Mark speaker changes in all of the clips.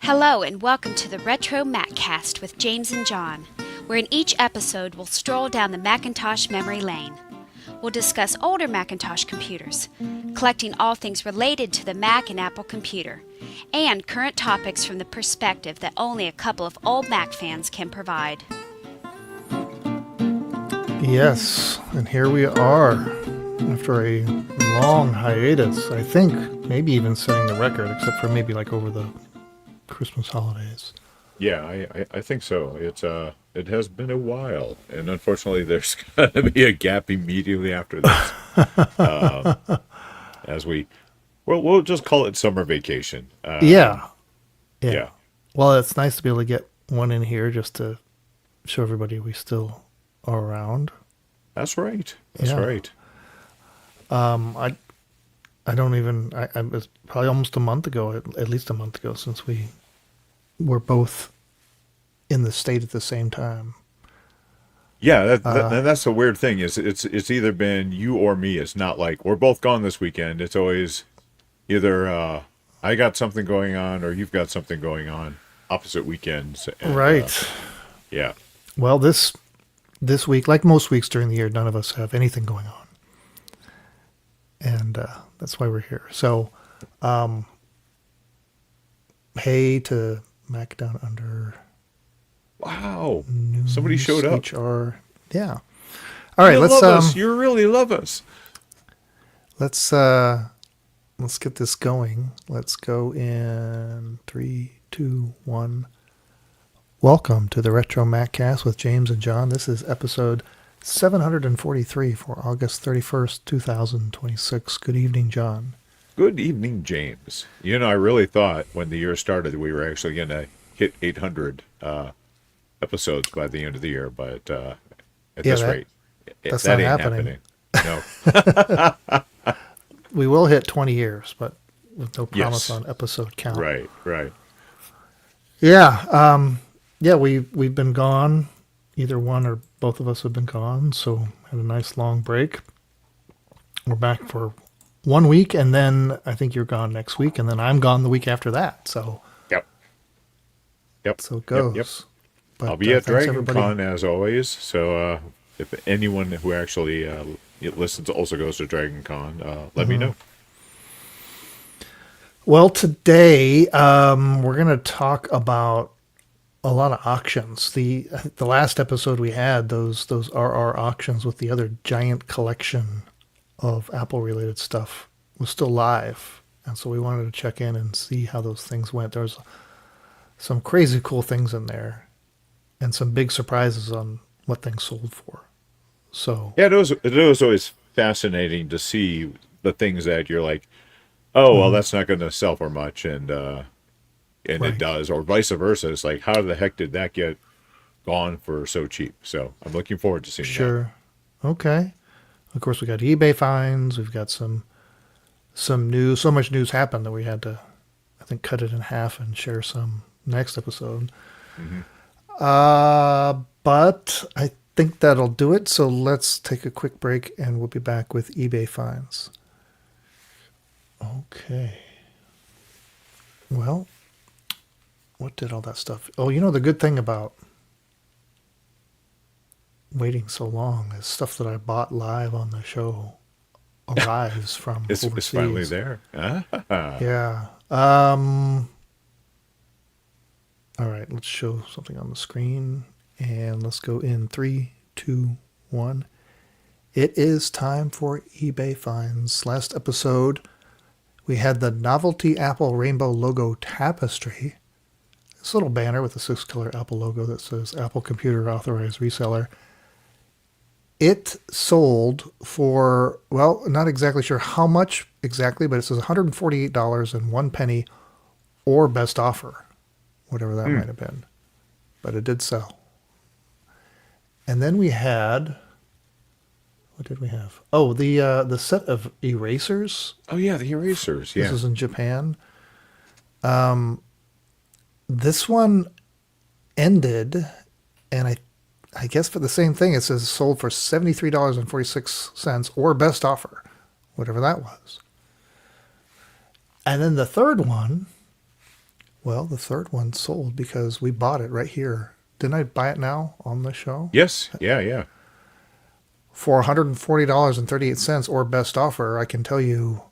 Speaker 1: Hello and welcome to the RetroMacCast with James and John, where in each episode we'll stroll down the Macintosh memory lane. We'll discuss older Macintosh computers, collecting all things related to the Mac and Apple computer, and current topics from the perspective that only a couple of old Mac fans can provide.
Speaker 2: Yes, and here we are after a long hiatus. I think maybe even setting the record, except for maybe like over the Christmas holidays.
Speaker 3: Yeah, I think so. It has been a while, and unfortunately, there's going to be a gap immediately after this. As we'll just call it summer vacation.
Speaker 2: Yeah.
Speaker 3: Yeah.
Speaker 2: Well, it's nice to be able to get one in here just to show everybody we still are around.
Speaker 3: That's right. That's
Speaker 2: Yeah.
Speaker 3: right.
Speaker 2: I don't even. I was probably almost a month ago, at least a month ago, since we were both in the state at the same time.
Speaker 3: Yeah, that's the weird thing. Is it's either been you or me. It's not like we're both gone this weekend. It's always either I got something going on or you've got something going on. Opposite weekends. And,
Speaker 2: Right.
Speaker 3: Yeah.
Speaker 2: Well, this week, like most weeks during the year, none of us have anything going on. And that's why we're here. So, hey to Mac Down Under.
Speaker 3: Wow.
Speaker 2: News,
Speaker 3: Somebody showed up.
Speaker 2: HR. Yeah. All right,
Speaker 3: You
Speaker 2: let's
Speaker 3: love us. You really love us.
Speaker 2: let's get this going. Let's go in 3, 2, 1. Welcome to the Retro MacCast with James and John. This is episode 743 for August 31st, 2026. Good evening, John.
Speaker 3: Good evening, James. You know, I really thought when the year started we were actually going to hit 800 episodes by the end of the year, but at this rate,
Speaker 2: that's
Speaker 3: that
Speaker 2: not
Speaker 3: ain't
Speaker 2: happening.
Speaker 3: No.
Speaker 2: We will hit 20 years, but with no promise
Speaker 3: Yes.
Speaker 2: on episode count.
Speaker 3: Right.
Speaker 2: Yeah. We've been gone. Either one or both of us have been gone, so had a nice long break. We're back for 1 week, and then I think you're gone next week, and then I'm gone the week after that. So
Speaker 3: Yep.
Speaker 2: so it goes.
Speaker 3: Yep.
Speaker 2: But,
Speaker 3: I'll be at
Speaker 2: thanks,
Speaker 3: Dragon
Speaker 2: everybody.
Speaker 3: Con as always. So if anyone who actually listens also goes to Dragon Con, let me know.
Speaker 2: Well, today we're going to talk about a lot of auctions. The last episode we had, those RR auctions with the other giant collection of Apple related stuff was still live, and so we wanted to check in and see how those things went. There's some crazy cool things in there, and some big surprises on what things sold for. So
Speaker 3: Yeah, it was always fascinating to see the things that you're like, oh well, that's not going to sell for much, and
Speaker 2: Right.
Speaker 3: it does, or vice versa. It's like, how the heck did that get gone for so cheap? So I'm looking forward to seeing that.
Speaker 2: sure, okay. Of course, we got eBay finds. We've got some news. So much news happened that we had to, I think, cut it in half and share some next episode.
Speaker 3: Mm-hmm.
Speaker 2: But I think that'll do it. So let's take a quick break, and we'll be back with eBay finds. Okay. Well, what did all that stuff? Oh, the good thing about waiting so long is stuff that I bought live on the show arrives from
Speaker 3: It's
Speaker 2: overseas.
Speaker 3: finally there.
Speaker 2: Yeah. All right, let's show something on the screen, and let's go in 3, 2, 1. It is time for eBay finds. Last episode, we had the novelty Apple rainbow logo tapestry. This little banner with a 6-color Apple logo that says Apple Computer Authorized Reseller. It sold for, well, not exactly sure how much exactly, but it says $148.01 or best offer, whatever that might have been. But it did sell. And then we had, what did we have? Oh, the set of erasers.
Speaker 3: Oh yeah, the erasers. Yeah.
Speaker 2: This is in Japan. This one ended, and I guess for the same thing, it says sold for $73.46 or best offer, whatever that was. And then the third one Well, the third one sold because we bought it right here. Didn't I buy it now on the show?
Speaker 3: Yes. Yeah.
Speaker 2: For $140.38 or best offer. I can tell you,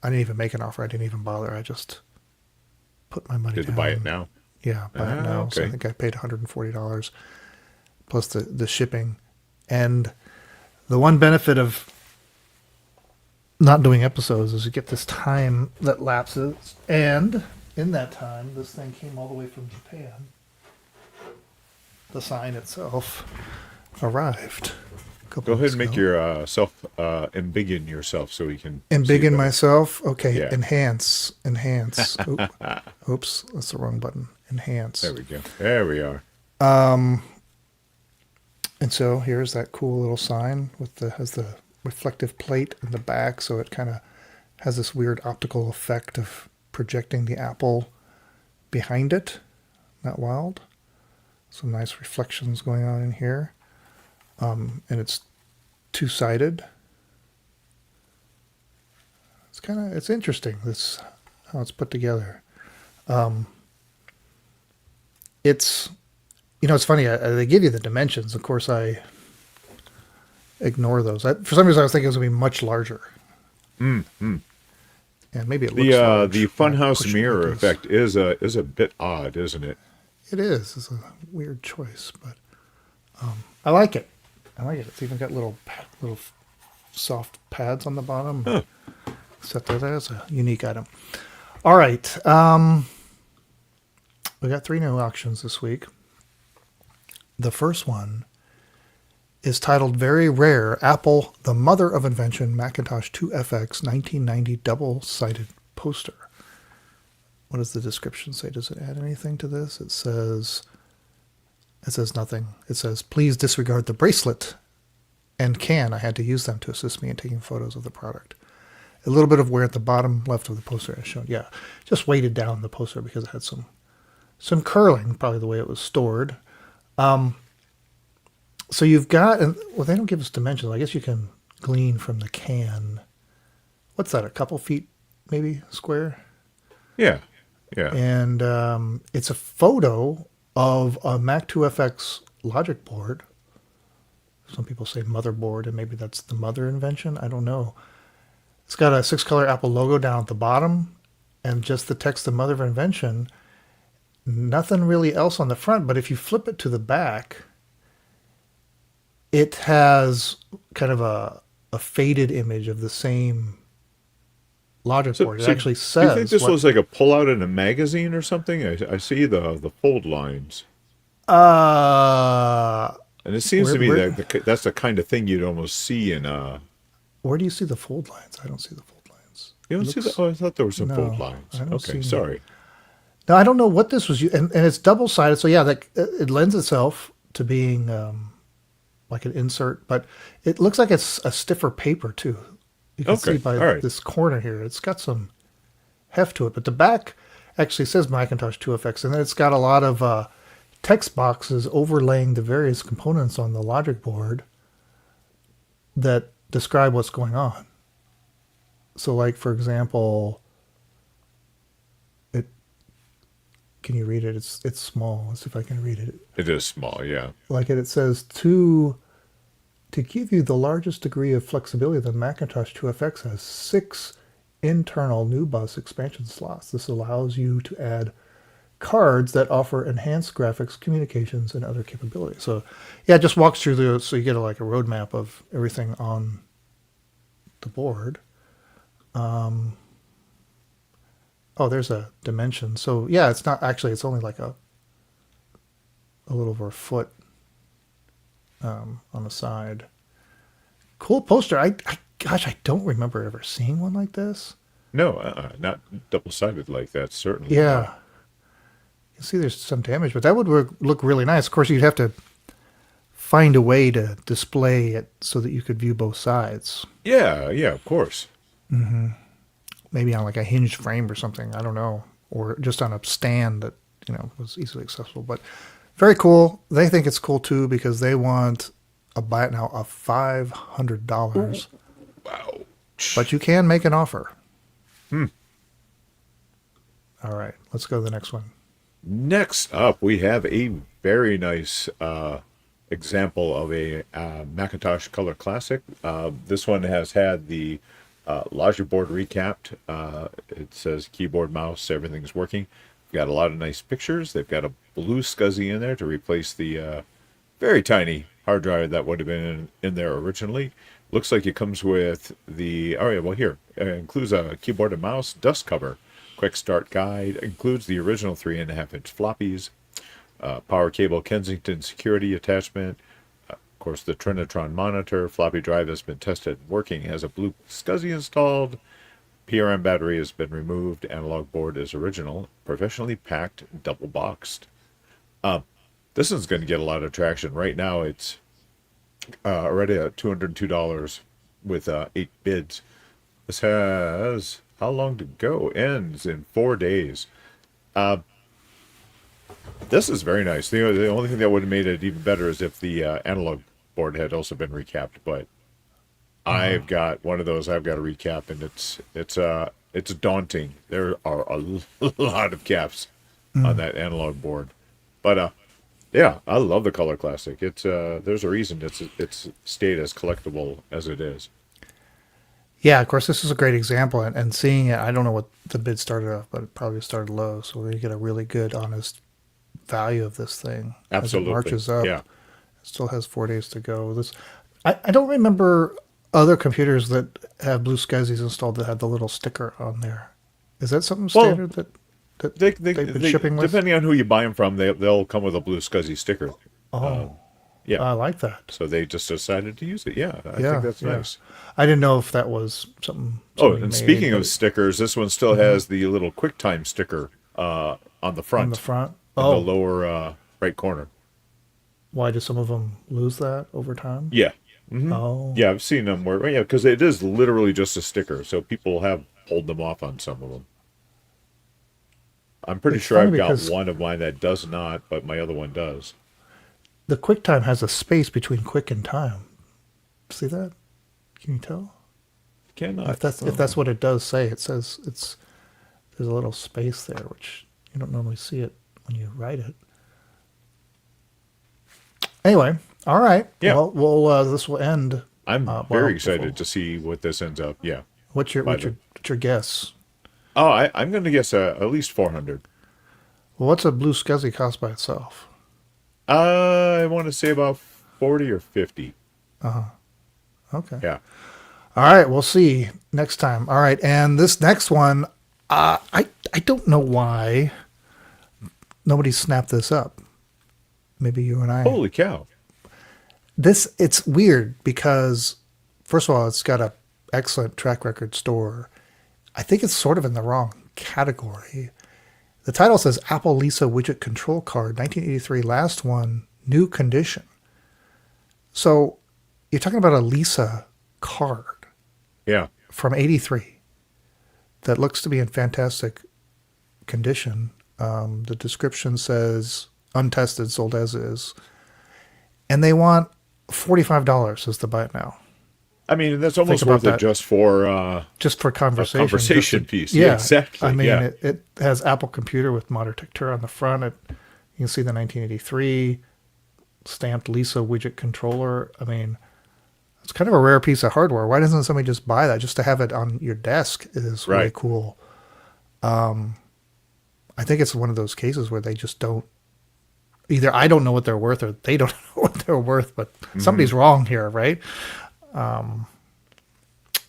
Speaker 2: I didn't even make an offer. I didn't even bother. I just put my money
Speaker 3: Did
Speaker 2: down.
Speaker 3: you buy it now?
Speaker 2: Yeah, buy it now.
Speaker 3: Okay.
Speaker 2: So I think I paid $140 plus the shipping. And the one benefit of not doing episodes is you get this time that lapses. And in that time, this thing came all the way from Japan. The sign itself arrived.
Speaker 3: Go ahead and make yourself embiggen yourself so we can
Speaker 2: embiggen myself. Okay,
Speaker 3: Yeah.
Speaker 2: enhance. Oops, that's the wrong button. Enhance.
Speaker 3: There we go. There we are.
Speaker 2: And so here's that cool little sign has the reflective plate in the back, so it kind of has this weird optical effect of projecting the apple behind it. Not wild. Some nice reflections going on in here. And it's two-sided. It's interesting, this how it's put together. It's funny. They give you the dimensions. Of course, I ignore those. For some reason, I was thinking it was going to be much larger.
Speaker 3: Mm-hmm.
Speaker 2: And maybe it looks large.
Speaker 3: The funhouse mirror
Speaker 2: like this.
Speaker 3: effect is a bit odd, isn't it?
Speaker 2: It is. It's a weird choice, but I like it. It's even got little soft pads on the bottom.
Speaker 3: Huh.
Speaker 2: Except that is a unique item. All right. We got 3 new auctions this week. The first one is titled Very Rare Apple, the Mother of Invention, Macintosh 2FX 1990 Double-Sided Poster. What does the description say? Does it add anything to this? It says nothing. It says, please disregard the bracelet and can. I had to use them to assist me in taking photos of the product. A little bit of wear at the bottom left of the poster as shown. Yeah, just weighted down the poster because it had some curling, probably the way it was stored. So you've got, they don't give us dimensions. I guess you can glean from the can. What's that, a couple feet maybe square?
Speaker 3: Yeah.
Speaker 2: And it's a photo of a Mac 2FX logic board. Some people say motherboard, and maybe that's the mother invention. I don't know. It's got a 6-color Apple logo down at the bottom and just the text, the mother of invention. Nothing really else on the front, but if you flip it to the back, it has kind of a faded image of the same logic board. It actually says...
Speaker 3: Do you think this was like a pullout in a magazine or something? I see the fold lines. And it seems to me that that's the kind of thing you'd almost see in a...
Speaker 2: Where do you see the fold lines? I don't see the fold lines.
Speaker 3: You don't see the... Oh, I thought there were some fold lines.
Speaker 2: I don't see
Speaker 3: sorry.
Speaker 2: Now, I don't know what this was, and it's double-sided, so yeah, it lends itself to being like an insert, but it looks like it's a stiffer paper, too. You can see by this corner here, it's got some heft to it, but the back actually says Macintosh 2FX, and then it's got a lot of text boxes overlaying the various components on the logic board that describe what's going on. So, like, for example... Can you read it? It's small. Let's see if I can read it.
Speaker 3: It is small, yeah.
Speaker 2: Like it says, to give you the largest degree of flexibility, the Macintosh 2FX has 6 internal new bus expansion slots. This allows you to add cards that offer enhanced graphics, communications, and other capabilities. So, yeah, it just walks through so you get like a roadmap of everything on the board. Oh, there's a dimension. So, yeah, it's not actually, it's only like a little over a foot on the side. Cool poster. Gosh, I don't remember ever seeing one like this.
Speaker 3: No, not double-sided like that, certainly.
Speaker 2: Yeah. You can see there's some damage, but that would look really nice. Of course, you'd have to find a way to display it so that you could view both sides.
Speaker 3: Yeah, of course.
Speaker 2: Mm-hmm. Maybe on like a hinged frame or something. I don't know. Or just on a stand that, was easily accessible. But very cool. They think it's cool too because they want a buy it now of $500.
Speaker 3: Wow.
Speaker 2: But you can make an offer. All right, let's go to the next one.
Speaker 3: Next up, we have a very nice example of a Macintosh Color Classic. This one has had the Logic board recapped. It says keyboard, mouse, everything's working. Got a lot of nice pictures. They've got a blue SCSI in there to replace the very tiny hard drive that would have been in there originally. Looks like it comes with the, oh yeah, well here, it includes a keyboard and mouse, dust cover, quick start guide, includes the original 3.5-inch floppies, power cable Kensington security attachment, of course the Trinitron monitor, floppy drive has been tested and working, has a blue SCSI installed, PRM battery has been removed, analog board is original, professionally packed, double boxed. This one's going to get a lot of traction. Right now it's already at $202 with 8 bids. This has how long to go? Ends in 4 days. This is very nice. The only thing that would have made it even better is if the analog board had also been recapped. But I've got one of those. I've got a recap, and it's daunting. There are a lot of caps on that analog board. But yeah, I love the Color Classic. It's there's a reason it's stayed as collectible as it is.
Speaker 2: Yeah, of course, this is a great example, and seeing it, I don't know what the bid started off, but it probably started low, so you get a really good, honest value of this thing
Speaker 3: Absolutely.
Speaker 2: as it marches up.
Speaker 3: Yeah.
Speaker 2: It still has 4 days to go. I don't remember other computers that have blue SCSIs installed that have the little sticker on there. Is that something standard that they've been shipping with?
Speaker 3: Depending on who you buy them from, they'll come with a blue SCSI sticker. Yeah.
Speaker 2: I like that.
Speaker 3: So they just decided to use it. Yeah, I think that's nice.
Speaker 2: I didn't know if that was something.
Speaker 3: Oh, and speaking of stickers, this one still has the little QuickTime sticker on the front.
Speaker 2: On the front?
Speaker 3: In the lower right corner.
Speaker 2: Why do some of them lose that over time?
Speaker 3: Yeah. Mm-hmm.
Speaker 2: Oh.
Speaker 3: Yeah, I've seen them where, yeah, because it is literally just a sticker. So people have pulled them off on some of them. I'm pretty sure I've got one of mine that does not, but my other one does.
Speaker 2: The QuickTime has a space between quick and time. See that? Can you tell?
Speaker 3: Cannot.
Speaker 2: If that's what it does say, it says there's a little space there, which you don't normally see it when you write it. Anyway, all right.
Speaker 3: Yeah.
Speaker 2: Well, this will end.
Speaker 3: I'm very excited to see what this ends up. Yeah.
Speaker 2: What's your guess?
Speaker 3: Oh, I'm going to guess at least 400.
Speaker 2: Well, what's a blue SCSI cost by itself?
Speaker 3: I want to say about 40 or 50.
Speaker 2: Okay.
Speaker 3: Yeah.
Speaker 2: All right, we'll see next time. All right, and this next one, I don't know why nobody snapped this up. Maybe you and I.
Speaker 3: Holy cow.
Speaker 2: It's weird because, first of all, it's got an excellent track record store. I think it's sort of in the wrong category. The title says Apple Lisa Widget Control Card, 1983, last one, new condition. So you're talking about a Lisa card.
Speaker 3: Yeah.
Speaker 2: From 83 that looks to be in fantastic condition. The description says untested, sold as is. And they want $45 is the buy it now.
Speaker 3: I mean, that's almost worth it just for
Speaker 2: conversation.
Speaker 3: A conversation piece.
Speaker 2: Yeah,
Speaker 3: exactly.
Speaker 2: I mean, it has Apple Computer with Modern Tour on the front. You can see the 1983 stamped Lisa widget controller. I mean, it's kind of a rare piece of hardware. Why doesn't somebody just buy that? Just to have it on your desk is really cool. I think it's one of those cases where they just don't. Either I don't know what they're worth or they don't know what they're worth, but somebody's wrong here, right? I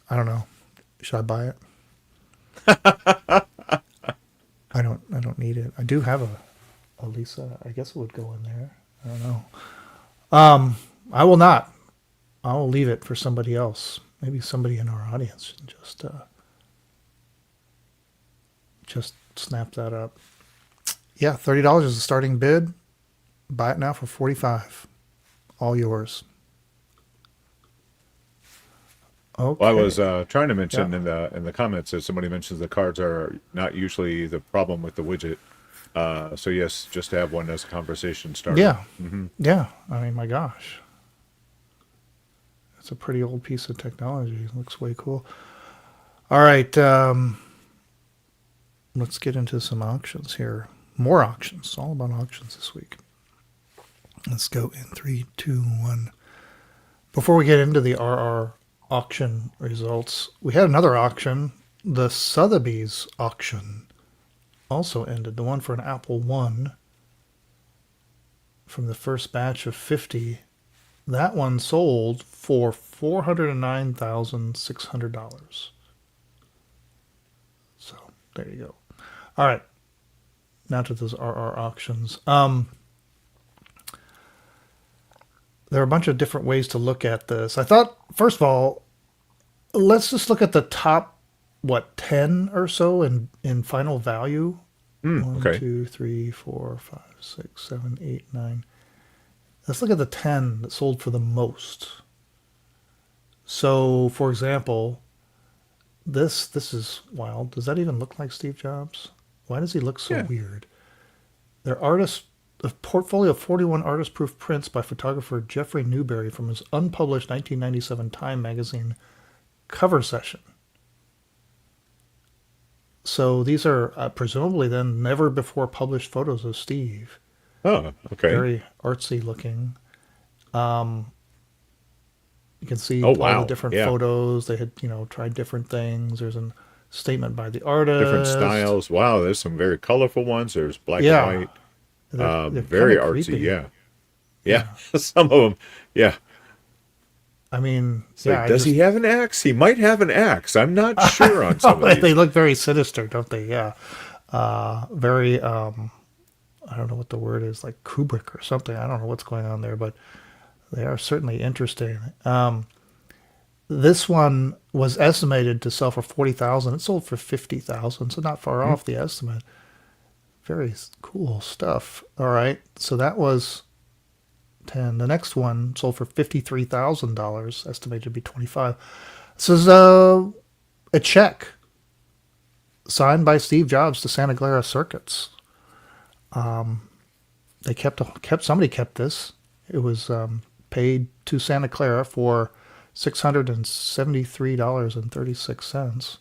Speaker 2: don't know. Should I buy it? I don't need it. I do have a Lisa. I guess it would go in there. I don't know. I will not. I will leave it for somebody else. Maybe somebody in our audience should just snap that up. Yeah, $30 is the starting bid. Buy it now for $45. All yours. Okay.
Speaker 3: Well, I was trying to mention in the comments that somebody mentions the cards are not usually the problem with the widget. So yes, just to have one as a conversation starter.
Speaker 2: Yeah. Mm-hmm. Yeah. I mean, my gosh. It's a pretty old piece of technology. It looks way cool. All right. let's get into some auctions here. More auctions. All about auctions this week. Let's go in 3, 2, 1. Before we get into the RR auction results, we had another auction. The Sotheby's auction also ended. The one for an Apple One from the first batch of 50. That one sold for $409,600. So there you go. All right. Now to those RR auctions. There are a bunch of different ways to look at this. I thought, first of all, let's just look at the top, 10 or so in final value. 1,
Speaker 3: Okay.
Speaker 2: 2, 3, 4, 5, 6, 7, 8, 9. Let's look at the 10 that sold for the most. So, for example, this is wild. Does that even look like Steve Jobs? Why does he look so weird? They're artists. A portfolio of 41 artist-proof prints by photographer Jeffrey Newberry from his unpublished 1997 Time magazine cover session. So these are presumably then never before published photos of Steve.
Speaker 3: Oh, okay.
Speaker 2: Very artsy looking. You can see
Speaker 3: Oh,
Speaker 2: all
Speaker 3: wow.
Speaker 2: the different
Speaker 3: Yeah.
Speaker 2: photos. They had, tried different things. There's a statement by the artist.
Speaker 3: Different styles. Wow, there's some very colorful ones. There's black
Speaker 2: Yeah.
Speaker 3: and white.
Speaker 2: They're
Speaker 3: Very
Speaker 2: kinda
Speaker 3: artsy,
Speaker 2: creepy.
Speaker 3: yeah. Yeah, some of them, yeah.
Speaker 2: I mean,
Speaker 3: It's like, does he have an axe? He might have an axe. I'm not sure on some of
Speaker 2: They
Speaker 3: these.
Speaker 2: look very sinister, don't they? Yeah. Very, I don't know what the word is, like Kubrick or something. I don't know what's going on there, but they are certainly interesting. This one was estimated to sell for $40,000. It sold for $50,000, so not far off the estimate. Very cool stuff. All right, so that was 10. The next one sold for $53,000, estimated to be 25. This is a check signed by Steve Jobs to Santa Clara Circuits. They somebody kept this. It was paid to Santa Clara for $673.36.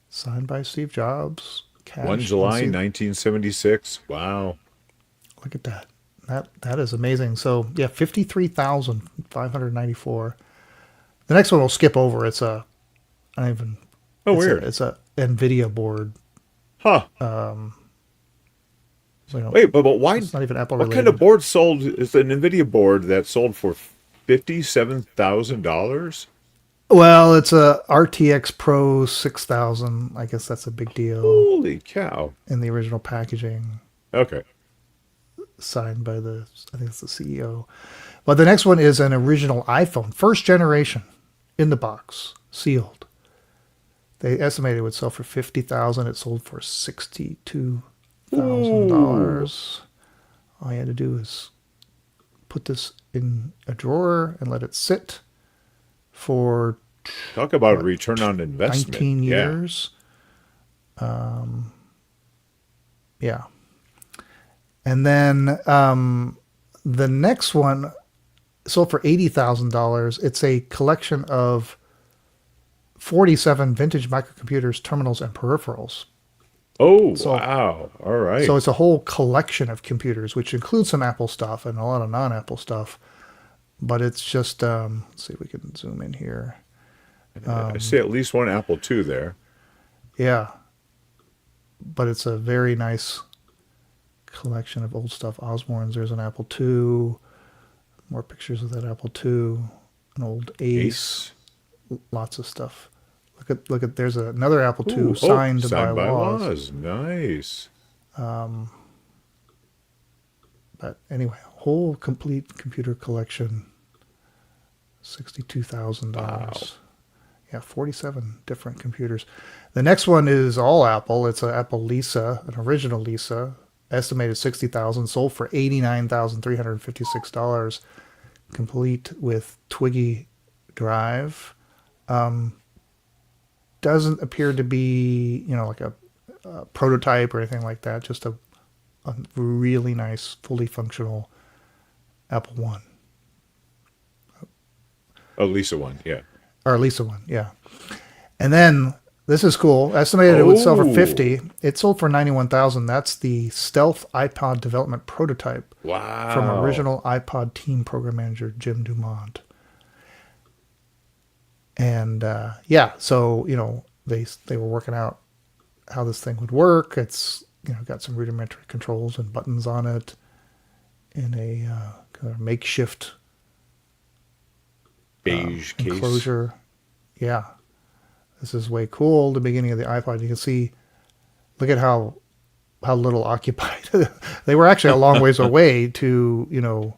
Speaker 2: Signed by Steve Jobs. Cash.
Speaker 3: 1 July 1976. Wow.
Speaker 2: Look at that. That is amazing. So yeah, 53,594. The next one we'll skip over. It's a
Speaker 3: Weird.
Speaker 2: It's a NVIDIA board.
Speaker 3: Huh.
Speaker 2: So,
Speaker 3: Wait, but why?
Speaker 2: it's not even Apple
Speaker 3: What
Speaker 2: related.
Speaker 3: kind of board sold? Is an NVIDIA board that sold for $57,000?
Speaker 2: Well, it's a RTX Pro 6000. I guess that's a big deal
Speaker 3: Holy cow.
Speaker 2: in the original packaging,
Speaker 3: Okay.
Speaker 2: signed by I think it's the CEO. But the next one is an original iPhone, first generation, in the box, sealed. They estimated it would sell for $50,000. It sold for $62,000. All you had to do is put this in a drawer and let it sit for
Speaker 3: Talk about a return on investment.
Speaker 2: 19
Speaker 3: Yeah.
Speaker 2: years. Yeah. And then the next one sold for $80,000. It's a collection of 47 vintage microcomputers, terminals, and peripherals.
Speaker 3: Oh,
Speaker 2: So-
Speaker 3: wow. All right.
Speaker 2: So it's a whole collection of computers, which includes some Apple stuff and a lot of non-Apple stuff. But it's just, let's see if we can zoom in here.
Speaker 3: I see at least one Apple II there.
Speaker 2: Yeah. But it's a very nice collection of old stuff. Osborne's, there's an Apple II. More pictures of that Apple II. An old Ace. Lots of stuff. Look at there's another Apple II
Speaker 3: Ooh,
Speaker 2: signed
Speaker 3: signed
Speaker 2: by
Speaker 3: by
Speaker 2: Woz.
Speaker 3: Woz. Nice.
Speaker 2: But anyway, whole complete computer collection. $62,000.
Speaker 3: Wow.
Speaker 2: Yeah, 47 different computers. The next one is all Apple. It's an Apple Lisa, an original Lisa, estimated $60,000, sold for $89,356, complete with Twiggy drive. Doesn't appear to be, like a prototype or anything like that. Just a really nice, fully functional Apple One.
Speaker 3: Oh, Lisa one. Yeah.
Speaker 2: Or Lisa one, yeah. And then This is cool. Estimated it would sell for
Speaker 3: Oh.
Speaker 2: 50. It sold for 91,000. That's the stealth iPod development prototype
Speaker 3: Wow.
Speaker 2: from original iPod team program manager Jim Dumont. And so they were working out how this thing would work. It's got some rudimentary controls and buttons on it in a kind of makeshift
Speaker 3: beige case.
Speaker 2: enclosure. Yeah. This is way cool. The beginning of the iPod, you can see, look at how little occupied. They were actually a long ways away to,
Speaker 3: Well,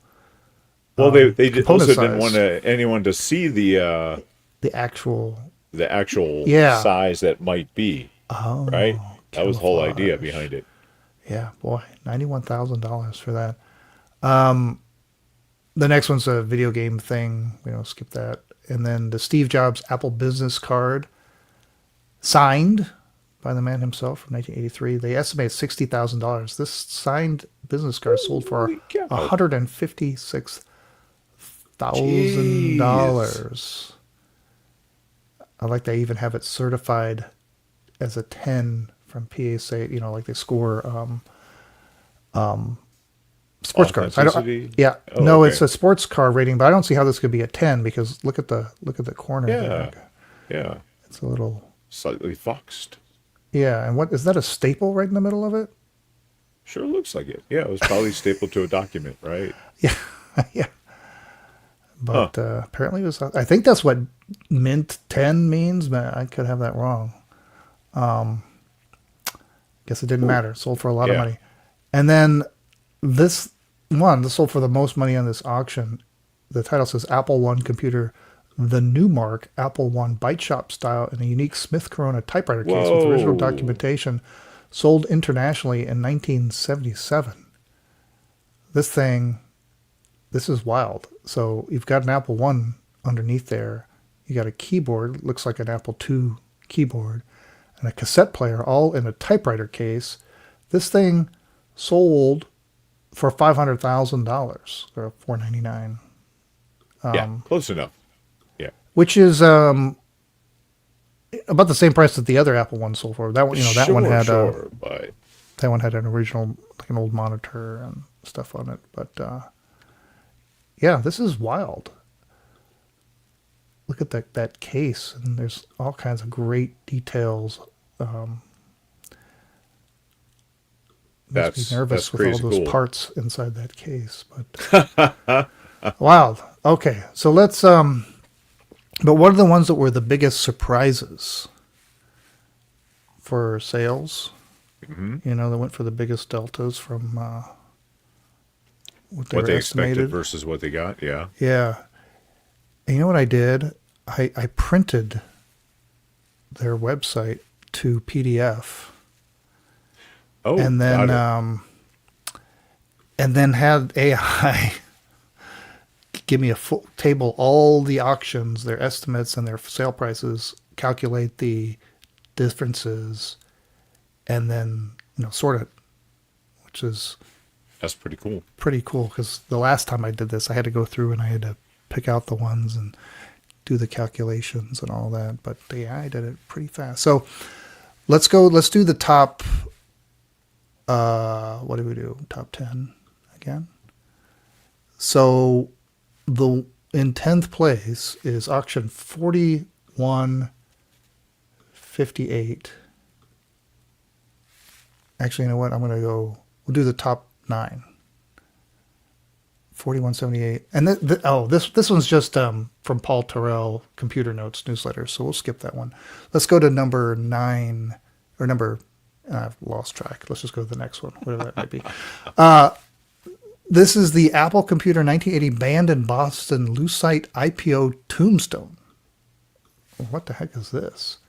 Speaker 3: they
Speaker 2: component
Speaker 3: also didn't
Speaker 2: size.
Speaker 3: want anyone to see the
Speaker 2: actual
Speaker 3: size that might be.
Speaker 2: Oh,
Speaker 3: right? That was the whole idea
Speaker 2: camouflage.
Speaker 3: behind it.
Speaker 2: Yeah, boy, $91,000 for that. The next one's a video game thing. We don't skip that. And then the Steve Jobs Apple Business Card, signed by the man himself from 1983. They estimate $60,000. This signed business card sold for
Speaker 3: Holy cow.
Speaker 2: $156,000. I like they even have it certified as a 10 from PSA, like they score sports cards.
Speaker 3: Authenticity?
Speaker 2: No,
Speaker 3: okay.
Speaker 2: it's a sports car rating, but I don't see how this could be a 10 because look at the corner there.
Speaker 3: Yeah.
Speaker 2: It's a little
Speaker 3: Slightly foxed.
Speaker 2: Yeah, and what is that, a staple right in the middle of it?
Speaker 3: Sure looks like it. Yeah, it was probably stapled to a document, right?
Speaker 2: Yeah. Yeah. But apparently it was, I think that's what Mint 10 means, but I could have that wrong. Guess it didn't matter. Sold for a lot of money. And then this sold for the most money on this auction. The title says Apple One computer, the Newmark Apple One Byte Shop style in a unique Smith Corona typewriter case with original documentation, sold internationally in 1977. This is wild. So you've got an Apple One underneath there. You got a keyboard, looks like an Apple II keyboard, and a cassette player, all in a typewriter case. This thing sold for $500,000 or $499.
Speaker 3: Yeah, close enough. Yeah,
Speaker 2: Which is about the same price that the other Apple One sold for. That one, that one had
Speaker 3: but
Speaker 2: that one had an original, like an old monitor and stuff on it. But yeah, this is wild. Look at that case, and there's all kinds of great details. Makes me nervous
Speaker 3: that's
Speaker 2: with all
Speaker 3: crazy
Speaker 2: those
Speaker 3: cool.
Speaker 2: parts inside that case. But wild. Okay, so let's. But what are the ones that were the biggest surprises for sales?
Speaker 3: Mm-hmm.
Speaker 2: That went for the biggest deltas from what
Speaker 3: what they
Speaker 2: estimated
Speaker 3: expected versus what they got. Yeah.
Speaker 2: Yeah. And you know what I did? I printed their website to PDF.
Speaker 3: Oh,
Speaker 2: And then
Speaker 3: got
Speaker 2: had AI give me a full table, all the auctions, their estimates and their sale prices, calculate the differences, and then sort it, which is
Speaker 3: that's pretty cool.
Speaker 2: pretty cool because the last time I did this, I had to go through and I had to pick out the ones and do the calculations and all that. But the AI did it pretty fast. So let's do the top. What do we do? Top 10 again. So in 10th place is auction 4158. Actually, you know what? We'll do the top 9. 4178. And this one's just from Paul Terrell Computer Notes newsletter, so we'll skip that one. Let's go to number 9 or number. I've lost track. Let's just go to the next one, whatever that might be. This is the Apple Computer 1980 banned in Boston Lucite IPO tombstone. What the heck is this?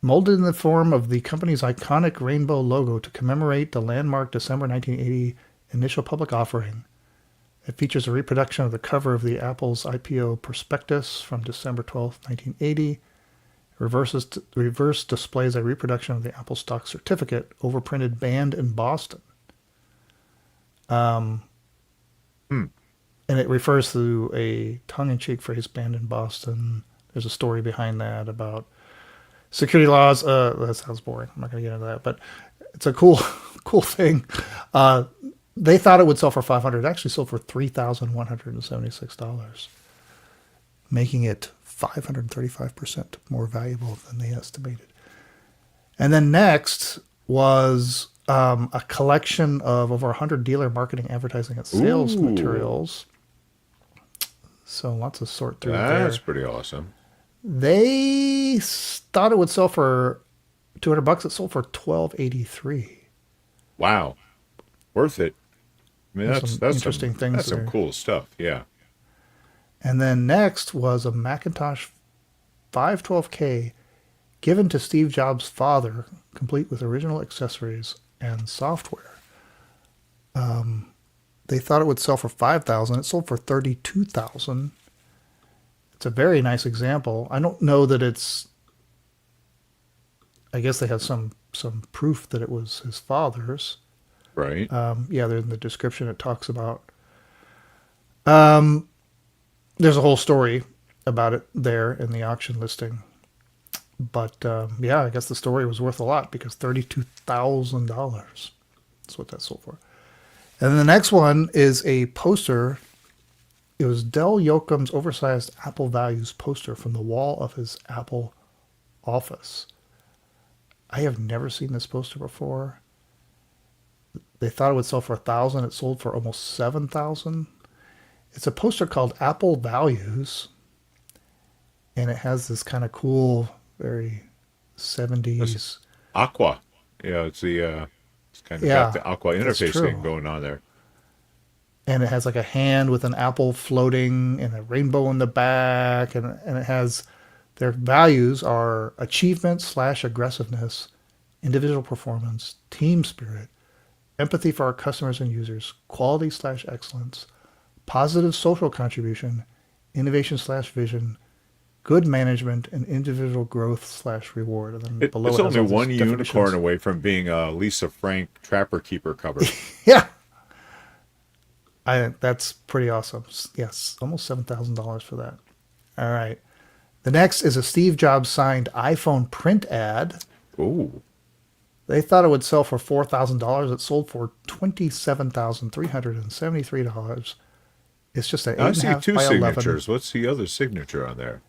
Speaker 2: Molded in the form of the company's iconic rainbow logo to commemorate the landmark December 1980 initial public offering. It features a reproduction of the cover of the Apple's IPO prospectus from December 12, 1980. Reverse displays a reproduction of the Apple stock certificate, overprinted, banned in Boston. And it refers to a tongue-in-cheek phrase, banned in Boston, There's a story behind that about security laws. That sounds boring. I'm not going to get into that, but it's a cool, cool thing. They thought it would sell for $500. It actually sold for $3,176, making it 535% more valuable than they estimated. And then next was a collection of over 100 dealer marketing, advertising, and sales materials. So lots of sort through there.
Speaker 3: That's pretty awesome.
Speaker 2: They thought it would sell for $200. It sold for $1,283.
Speaker 3: Wow, worth it. I mean, that's
Speaker 2: interesting things.
Speaker 3: That's some cool stuff. Yeah.
Speaker 2: And then next was a Macintosh 512K given to Steve Jobs' father, complete with original accessories and software. They thought it would sell for $5,000. It sold for $32,000. It's a very nice example. I don't know that it's. I guess they have some proof that it was his father's.
Speaker 3: Right.
Speaker 2: Yeah, in the description it talks about. There's a whole story about it there in the auction listing. But yeah, I guess the story was worth a lot because $32,000. That's what that sold for. And then the next one is a poster. It was Del Yoakum's oversized Apple Values poster from the wall of his Apple office. I have never seen this poster before. They thought it would sell for $1,000. It sold for almost $7,000. It's a poster called Apple Values, and it has this kind of cool, very 70s
Speaker 3: Aqua. Yeah, it's kind of got the Aqua interface thing going on there.
Speaker 2: And it has like a hand with an apple floating and a rainbow in the back, and it has their values are achievement/aggressiveness, individual performance, team spirit, empathy for our customers and users, quality/excellence, positive social contribution, innovation/vision, good management, and individual growth/reward. And then below
Speaker 3: it's
Speaker 2: it has
Speaker 3: only
Speaker 2: all these
Speaker 3: one unicorn
Speaker 2: definitions.
Speaker 3: away from being a Lisa Frank Trapper Keeper cover.
Speaker 2: Yeah. That's pretty awesome. Yes, almost $7,000 for that. All right. The next is a Steve Jobs signed iPhone print ad.
Speaker 3: Ooh.
Speaker 2: They thought it would sell for $4,000. It sold for $27,373. It's just an 8.5
Speaker 3: I see two
Speaker 2: by 11.
Speaker 3: signatures. What's the other signature on there?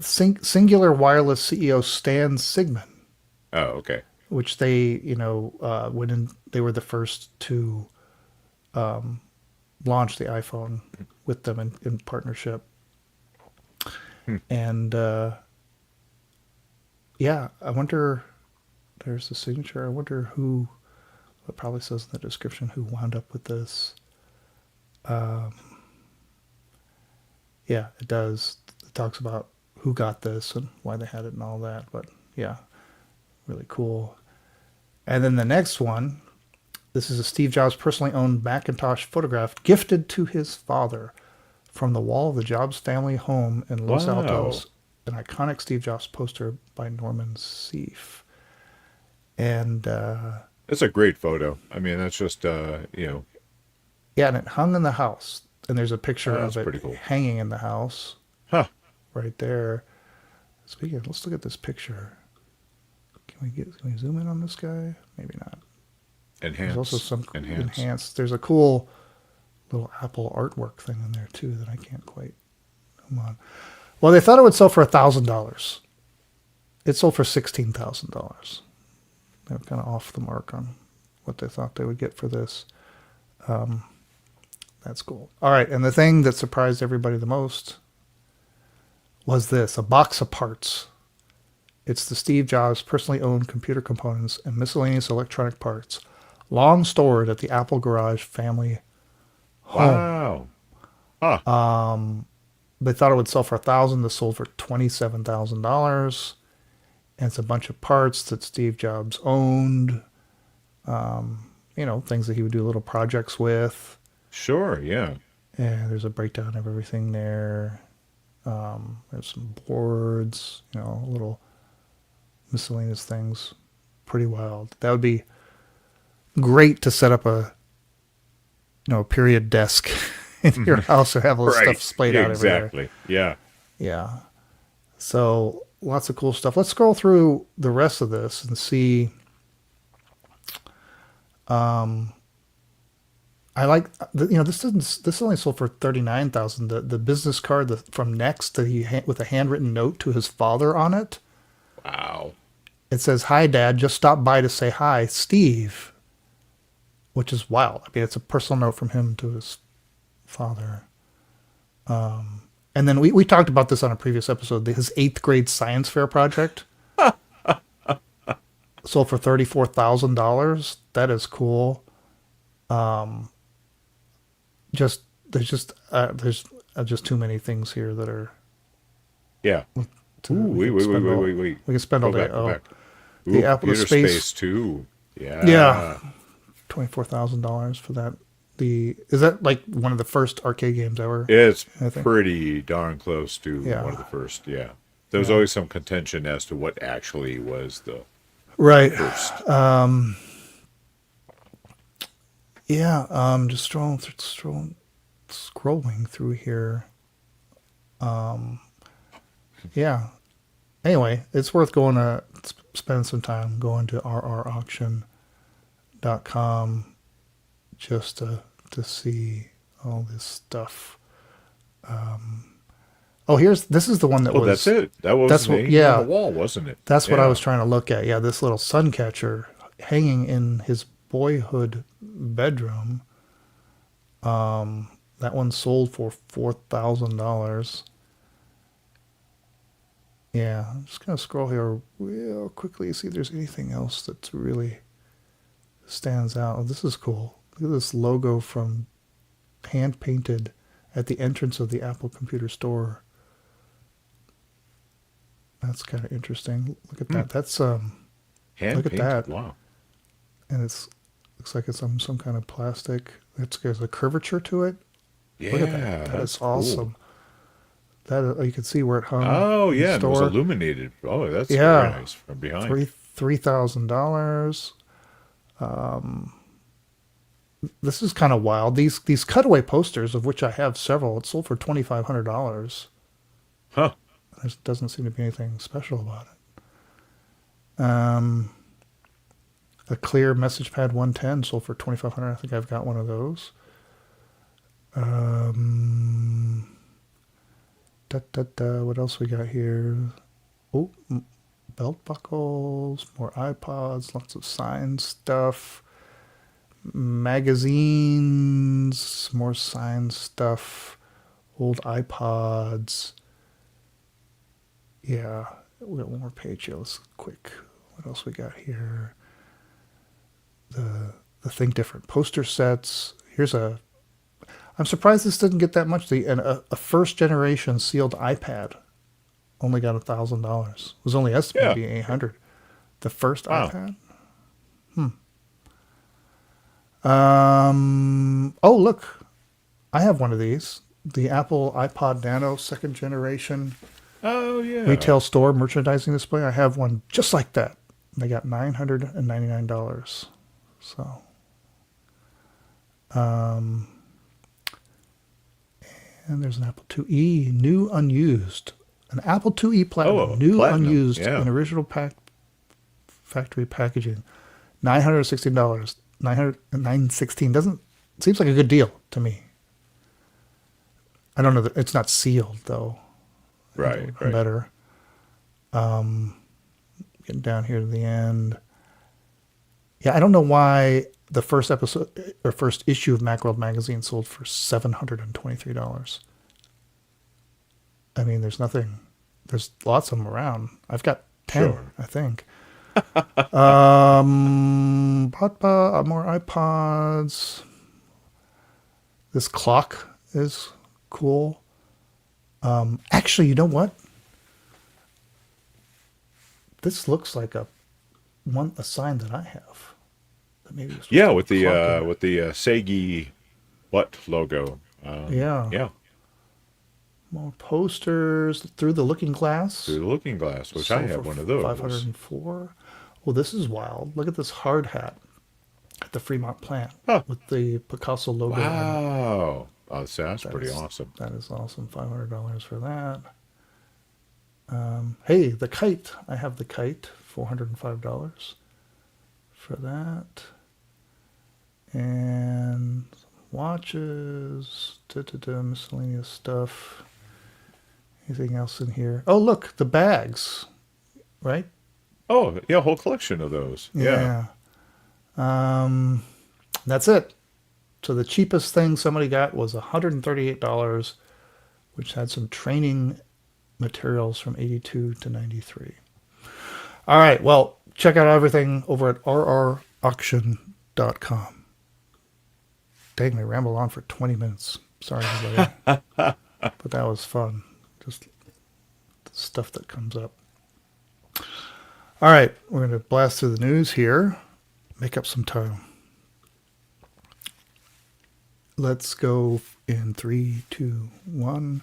Speaker 2: Singular Wireless CEO Stan Sigman,
Speaker 3: Oh, okay.
Speaker 2: which they, they were the first to launch the iPhone with them in partnership. And yeah, I wonder, there's the signature. I wonder who, it probably says in the description who wound up with this. Yeah, it does. It talks about who got this and why they had it and all that. But yeah, really cool. And then the next one, this is a Steve Jobs personally owned Macintosh photograph gifted to his father from the wall of the Jobs family home in Los Altos, an iconic Steve Jobs poster by Norman Seeff. And
Speaker 3: it's a great photo. I mean, that's just
Speaker 2: yeah, and it hung in the house. And there's a picture of it
Speaker 3: cool.
Speaker 2: hanging in the house.
Speaker 3: Huh.
Speaker 2: Right there. Speaking of, let's look at this picture. Can we zoom in on this guy? Maybe not.
Speaker 3: Enhance.
Speaker 2: There's also some enhanced. There's a cool little Apple artwork thing in there too that I can't quite come on. Well, they thought it would sell for $1,000. It sold for $16,000. They're kind of off the mark on what they thought they would get for this. That's cool. All right, and the thing that surprised everybody the most was this, a box of parts. It's the Steve Jobs personally owned computer components and miscellaneous electronic parts, long stored at the Apple Garage family home.
Speaker 3: Wow. Huh.
Speaker 2: They thought it would sell for $1,000. This sold for $27,000. And it's a bunch of parts that Steve Jobs owned. Things that he would do little projects with.
Speaker 3: Sure, yeah.
Speaker 2: And there's a breakdown of everything there. There's some boards, little miscellaneous things. Pretty wild. That would be great to set up a period desk in your house or have all this stuff splayed out everywhere.
Speaker 3: Exactly. Yeah.
Speaker 2: Yeah. So lots of cool stuff. Let's scroll through the rest of this and see. I like, this only sold for 39,000. The business card from Next that with a handwritten note to his father on it.
Speaker 3: Wow.
Speaker 2: It says, "Hi, Dad. Just stopped by to say hi, Steve." Which is wild. I mean, it's a personal note from him to his father. And then we talked about this on a previous episode. His 8th grade science fair project sold for $34,000. That is cool. There's just too many things here that are.
Speaker 3: Yeah. Ooh, wait.
Speaker 2: We can spend all day.
Speaker 3: Go back. Ooh,
Speaker 2: The Apple
Speaker 3: computer
Speaker 2: Space
Speaker 3: 2. Yeah.
Speaker 2: Yeah, $24,000 for that. Is that like one of the first arcade games ever?
Speaker 3: It's
Speaker 2: I think.
Speaker 3: pretty darn close to
Speaker 2: Yeah.
Speaker 3: one of the first. Yeah. There was always some contention as to what actually was the
Speaker 2: Right.
Speaker 3: first.
Speaker 2: Yeah. Just scrolling through here. Yeah. Anyway, it's worth going to spend some time going to rrauction.com just to see all this stuff. This is the one that was.
Speaker 3: That's it. That was
Speaker 2: that's
Speaker 3: the
Speaker 2: what-
Speaker 3: name
Speaker 2: yeah.
Speaker 3: on the wall, wasn't it?
Speaker 2: That's what I
Speaker 3: Yeah.
Speaker 2: was trying to look at. Yeah, this little sun catcher hanging in his boyhood bedroom. That one sold for $4,000. Yeah, I'm just gonna scroll here real quickly, see if there's anything else that really stands out. Oh, this is cool. Look at this logo from hand painted at the entrance of the Apple Computer Store. That's kind of interesting. Look at that. That's
Speaker 3: Hand
Speaker 2: look at
Speaker 3: painted.
Speaker 2: that.
Speaker 3: Wow.
Speaker 2: And looks like it's some kind of plastic. There's a curvature to it.
Speaker 3: Yeah.
Speaker 2: Look at that. That
Speaker 3: that's
Speaker 2: is
Speaker 3: cool.
Speaker 2: awesome. That you can see where it hung.
Speaker 3: Oh,
Speaker 2: in the
Speaker 3: yeah. And it was
Speaker 2: store.
Speaker 3: illuminated. Oh, that's
Speaker 2: Yeah.
Speaker 3: very nice from behind.
Speaker 2: $3,000. This is kind of wild. These cutaway posters, of which I have several, it sold for $2,500.
Speaker 3: Huh.
Speaker 2: There doesn't seem to be anything special about it. A clear message pad 110 sold for $2,500. I think I've got one of those. What else we got here? Oh, belt buckles, more iPods, lots of sign stuff, magazines, more sign stuff, old iPods. Yeah, we got one more page here. Let's quick. What else we got here? The Think Different poster sets. I'm surprised this didn't get that much. A first generation sealed iPad only got $1,000. It was only estimated to be $800. The first
Speaker 3: Wow.
Speaker 2: iPad. Oh, look, I have one of these. The Apple iPod Nano second generation
Speaker 3: Oh, yeah.
Speaker 2: retail store merchandising display. I have one just like that. They got $999. So, and there's an Apple IIe, new unused. An Apple IIe Platinum,
Speaker 3: Oh,
Speaker 2: new
Speaker 3: Platinum,
Speaker 2: unused,
Speaker 3: yeah.
Speaker 2: in original factory packaging. $916. $916 doesn't seems like a good deal to me. I don't know that it's not sealed though.
Speaker 3: Right.
Speaker 2: Better. Getting down here to the end. Yeah, I don't know why the first episode or first issue of Macworld magazine sold for $723. I mean, there's lots of them around. I've got 10,
Speaker 3: Sure.
Speaker 2: I think. More iPods. This clock is cool. Actually, you know what? This looks like a sign that I have. That maybe was
Speaker 3: Yeah, with
Speaker 2: clock in
Speaker 3: the
Speaker 2: it.
Speaker 3: Segi logo.
Speaker 2: Yeah.
Speaker 3: Yeah.
Speaker 2: More posters through the Looking Glass.
Speaker 3: Through the Looking Glass, which I
Speaker 2: Sold
Speaker 3: have
Speaker 2: for
Speaker 3: one of those.
Speaker 2: 504. Well, this is wild. Look at this hard hat at the Fremont plant
Speaker 3: Huh.
Speaker 2: with the Picasso logo. on it.
Speaker 3: Wow. Oh, so that's pretty
Speaker 2: is-
Speaker 3: awesome.
Speaker 2: That is awesome. $500 for that. Hey, the kite. I have the kite. $405 for that. And watches. Miscellaneous stuff. Anything else in here? Oh, look, the bags. Right?
Speaker 3: Oh, yeah, a whole collection of those. Yeah.
Speaker 2: That's it. So the cheapest thing somebody got was $138, which had some training materials from 82 to 93. All right, well, check out everything over at rrauction.com. Dang, we rambled on for 20 minutes. Sorry, everybody. But that was fun. Just the stuff that comes up. All right, we're going to blast through the news here. Make up some time. Let's go in 3, 2, 1.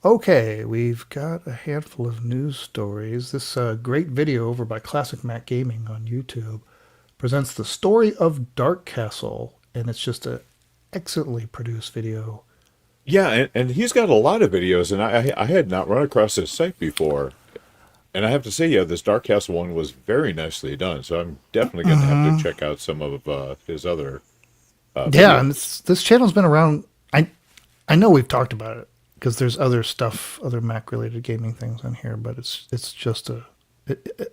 Speaker 2: Okay, we've got a handful of news stories. This great video over by Classic Mac Gaming on YouTube presents the story of Dark Castle, and it's just an excellently produced video.
Speaker 3: Yeah, and he's got a lot of videos, and I had not run across this site before. And I have to say, yeah, this Dark Castle one was very nicely done, so I'm definitely going to have to check out some of his other videos.
Speaker 2: Yeah, and this channel's been around. I know we've talked about it, because there's other stuff, other Mac-related gaming things on here, but it's just the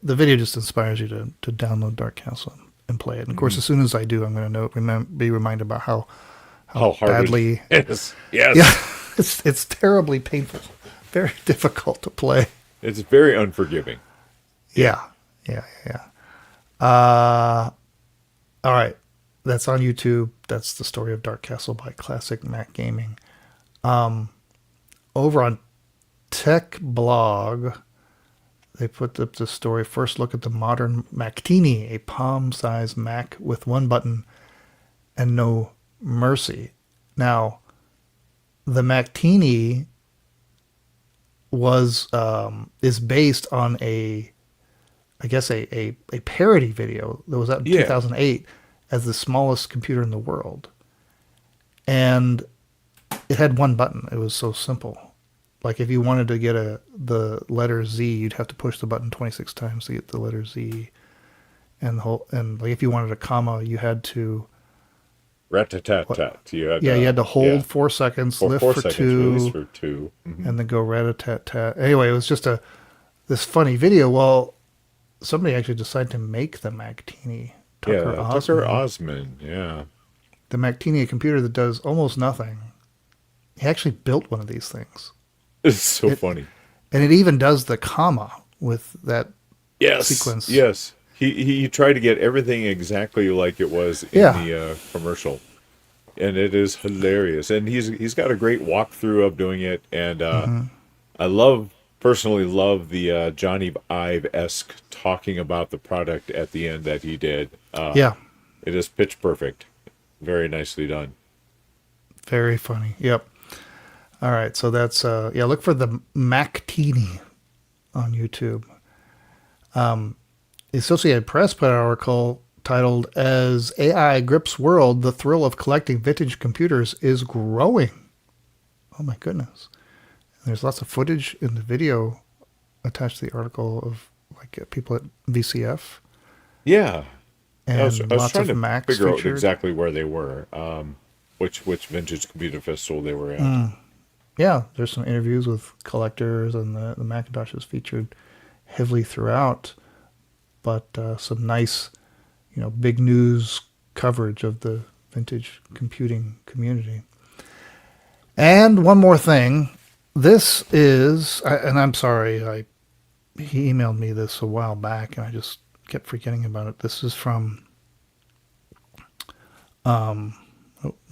Speaker 2: video just inspires you to download Dark Castle and play it. And of course, as soon as I do, I'm going to be reminded about how
Speaker 3: hard
Speaker 2: badly
Speaker 3: it is. Yes.
Speaker 2: Yeah, it's terribly painful, very difficult to play.
Speaker 3: It's very unforgiving.
Speaker 2: Yeah. All right, that's on YouTube. That's the story of Dark Castle by Classic Mac Gaming. Over on Tech Blog, they put up the story, first look at the modern Mactini, a palm-sized Mac with one button and no mercy. Now, the Mactini is based on a parody video that was out in 2008 as the smallest computer in the world. And it had one button. It was so simple. Like if you wanted to get the letter Z, you'd have to push the button 26 times to get the letter Z. And like if you wanted a comma, you had to
Speaker 3: rat-a-tat-tat. You
Speaker 2: had to hold 4 seconds, lift for 2,
Speaker 3: release for 2,
Speaker 2: and then go rat-a-tat-tat. Anyway, it was just this funny video. Well, somebody actually decided to make the Mactini.
Speaker 3: Tucker Osmond, yeah.
Speaker 2: The Mactini, a computer that does almost nothing. He actually built one of these things.
Speaker 3: It's so funny.
Speaker 2: And it even does the comma with that sequence.
Speaker 3: Yes. He tried to get everything exactly like it was in the commercial. And it is hilarious. And he's got a great walkthrough of doing it. And I personally love the Johnny Ive-esque talking about the product at the end that he did. It is pitch perfect. Very nicely done.
Speaker 2: Very funny. Yep. All right. So that's, look for the Mactini on YouTube. The Associated Press put out an article titled, "As AI Grips World, the Thrill of Collecting Vintage Computers is Growing." Oh my goodness. And there's lots of footage in the video attached to the article of people at VCF.
Speaker 3: Yeah.
Speaker 2: And
Speaker 3: I was
Speaker 2: lots
Speaker 3: trying
Speaker 2: of
Speaker 3: to
Speaker 2: Macs
Speaker 3: figure out
Speaker 2: featured.
Speaker 3: exactly where they were, which vintage computer festival they were at.
Speaker 2: Yeah, there's some interviews with collectors, and the Macintosh is featured heavily throughout. But some nice, big news coverage of the vintage computing community. And one more thing. This is, and I'm sorry, he emailed me this a while back, and I just kept forgetting about it. This is from, now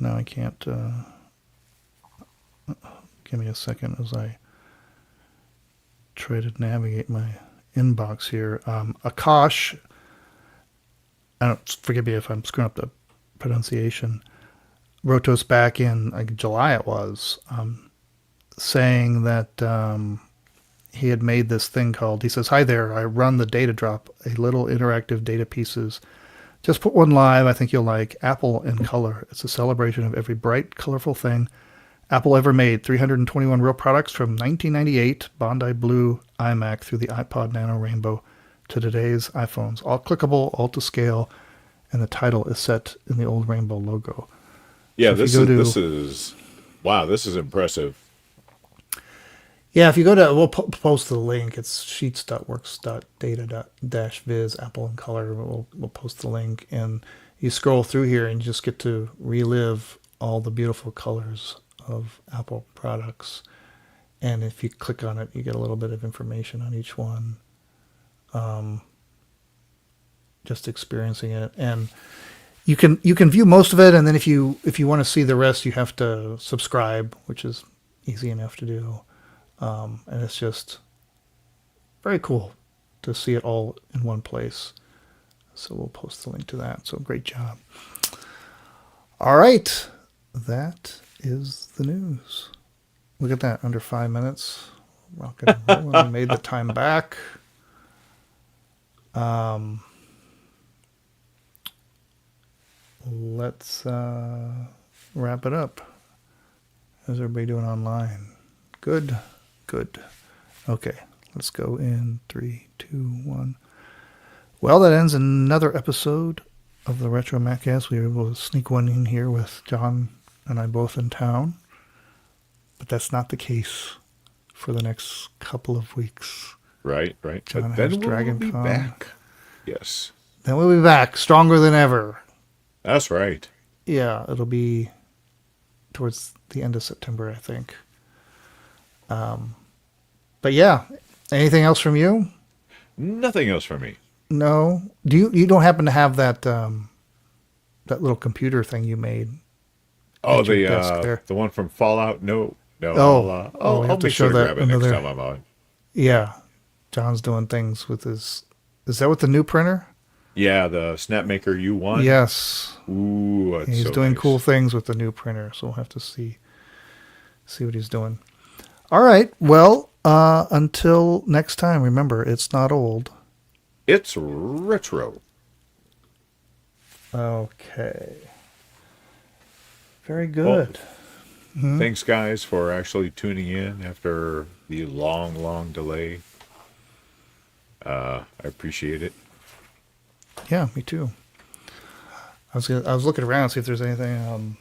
Speaker 2: I can't, give me a second as I try to navigate my inbox here. Akash, forgive me if I'm screwing up the pronunciation, wrote to us back in July it was, saying that he had made this thing called, he says, "Hi there, I run the Data Drop, a little interactive data pieces. Just put one live I think you'll like, Apple in color. It's a celebration of every bright, colorful thing Apple ever made 321 real products from 1998 Bondi Blue iMac through the iPod Nano Rainbow to today's iPhones. All clickable, all to scale, and the title is set in the old Rainbow logo.
Speaker 3: Yeah,
Speaker 2: So
Speaker 3: this is wow, this is impressive.
Speaker 2: Yeah, if you go to, we'll post the link. It's sheets.works.data-viz, Apple in color. We'll post the link, and you scroll through here and you just get to relive all the beautiful colors of Apple products. And if you click on it, you get a little bit of information on each one. Just experiencing it, and you can view most of it, and then if you want to see the rest, you have to subscribe, which is easy enough to do. And it's just very cool to see it all in one place. So we'll post the link to that. So great job. All right, that is the news. Look at that, under 5 minutes. Rocking and rolling. We made the time back. Let's wrap it up. How's everybody doing online? Good. Okay, let's go in 3, 2, 1. Well, that ends another episode of the RetroMacCast. We were able to sneak one in here with John and I both in town. But that's not the case for the next couple of weeks.
Speaker 3: Right.
Speaker 2: John
Speaker 3: But then
Speaker 2: has
Speaker 3: we'll
Speaker 2: Dragon
Speaker 3: be
Speaker 2: Con.
Speaker 3: back. Yes.
Speaker 2: Then we'll be back, stronger than ever.
Speaker 3: That's right.
Speaker 2: Yeah, it'll be towards the end of September, I think. But yeah, anything else from you?
Speaker 3: Nothing else for me.
Speaker 2: No. You don't happen to have that that little computer thing you made?
Speaker 3: Oh,
Speaker 2: at your desk there?
Speaker 3: the one from Fallout? No.
Speaker 2: Oh,
Speaker 3: I'll
Speaker 2: we have to
Speaker 3: make
Speaker 2: show
Speaker 3: sure to
Speaker 2: that
Speaker 3: grab it next
Speaker 2: another-
Speaker 3: time I'm on.
Speaker 2: Yeah, John's doing things with his. Is that with the new printer?
Speaker 3: Yeah, the Snapmaker U1.
Speaker 2: Yes.
Speaker 3: Ooh, that's
Speaker 2: He's
Speaker 3: so
Speaker 2: doing
Speaker 3: nice.
Speaker 2: cool things with the new printer, so we'll have to see what he's doing. All right. Well, until next time, remember, it's not old.
Speaker 3: It's retro.
Speaker 2: Okay. Very good.
Speaker 3: Thanks, guys, for actually tuning in after the long delay. I appreciate it.
Speaker 2: Yeah, me too. I was looking around to see if there's anything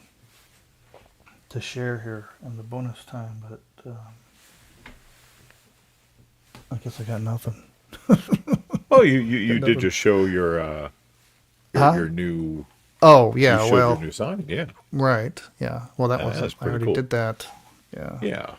Speaker 2: to share here in the bonus time, but I guess I got nothing.
Speaker 3: Oh, you did just show your new.
Speaker 2: Oh yeah,
Speaker 3: you showed
Speaker 2: well,
Speaker 3: your new sign. Yeah.
Speaker 2: right, yeah. Well, that was
Speaker 3: that's
Speaker 2: I
Speaker 3: pretty
Speaker 2: already
Speaker 3: cool.
Speaker 2: did that. Yeah.
Speaker 3: Yeah.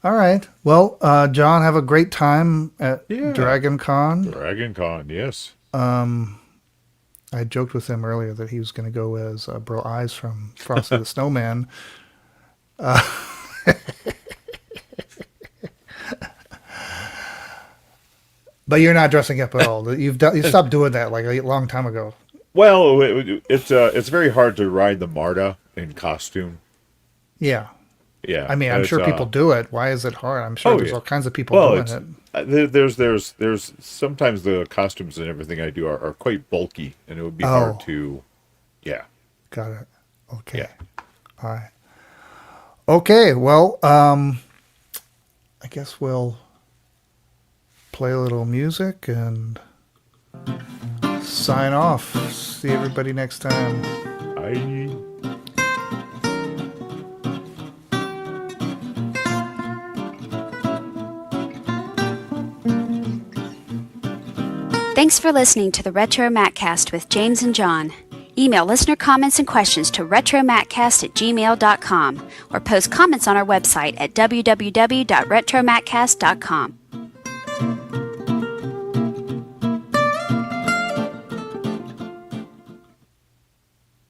Speaker 2: All right. Well, John, have a great time at
Speaker 3: Yeah.
Speaker 2: Dragon Con.
Speaker 3: Dragon Con, yes.
Speaker 2: I joked with him earlier that he was going to go as Bro Eyes from Frosty the Snowman. But you're not dressing up at all. You stopped doing that like a long time ago.
Speaker 3: Well, it's very hard to ride the Marta in costume.
Speaker 2: Yeah.
Speaker 3: Yeah.
Speaker 2: I mean, I'm sure people do it. Why is it hard? I'm sure there's all kinds of people doing it.
Speaker 3: There's sometimes the costumes and everything I do are quite bulky, and it would be hard to, yeah.
Speaker 2: Got it. Okay.
Speaker 3: Yeah.
Speaker 2: All right. Okay. Well, I guess we'll play a little music and sign off. See everybody next time.
Speaker 3: I.
Speaker 1: Thanks for listening to the RetroMacCast with James and John. Email listener comments and questions to retromaccast@gmail.com or post comments on our website at www.retromaccast.com.